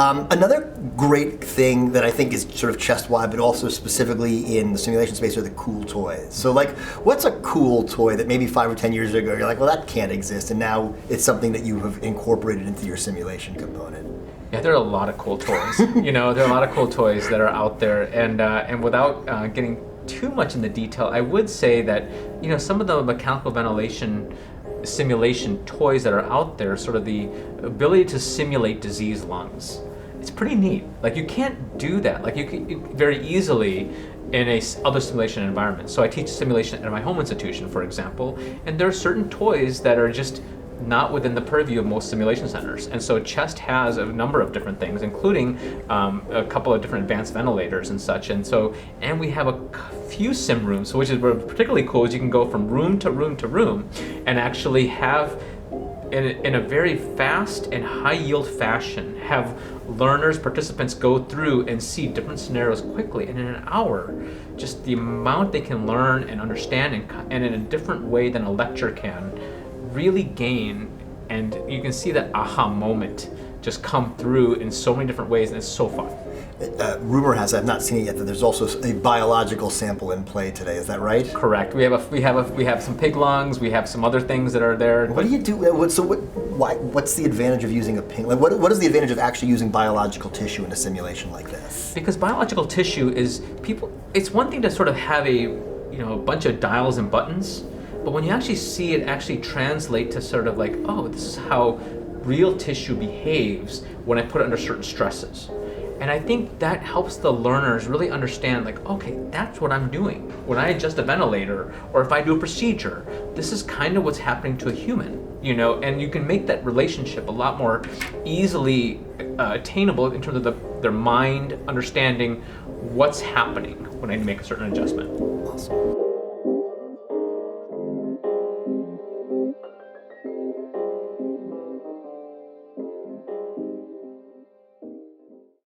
Another great thing that I think is sort of chest-wide, but also specifically in the simulation space, are the cool toys. So like, what's a cool toy that maybe 5 or 10 years ago you're like, well, that can't exist, and now it's something that you have incorporated into your simulation component? Yeah, there are a lot of cool toys. There are a lot of cool toys that are out there, and without getting too much in the detail, I would say that some of the mechanical ventilation simulation toys that are out there, sort of the ability to simulate diseased lungs. It's pretty neat. Like, you can't do that. Like, you can very easily in other simulation environment. So I teach simulation at my home institution, for example, and there are certain toys that are just not within the purview of most simulation centers. And so CHEST has a number of different things, including a couple of different advanced ventilators and such. And we have a few sim rooms, which is particularly cool, is you can go from room to room to room and actually have, in a very fast and high yield fashion, have learners, participants go through and see different scenarios quickly. And in an hour, just the amount they can learn and understand and in a different way than a lecture can, really gain, and you can see that aha moment just come through in so many different ways, and it's so fun. Rumor has it, I've not seen it yet, that there's also a biological sample in play today. Is that right? Correct. We have some pig lungs. We have some other things that are there. What do you do? What's the advantage of using a pig? Like, what is the advantage of actually using biological tissue in a simulation like this? Because biological tissue is it's one thing to sort of have a bunch of dials and buttons. But when you actually see it actually translate to sort of like, oh, this is how real tissue behaves when I put it under certain stresses. And I think that helps the learners really understand, like, okay, that's what I'm doing. When I adjust a ventilator, or if I do a procedure, this is kind of what's happening to a human, and you can make that relationship a lot more easily attainable in terms of their mind understanding what's happening when I make a certain adjustment. Awesome.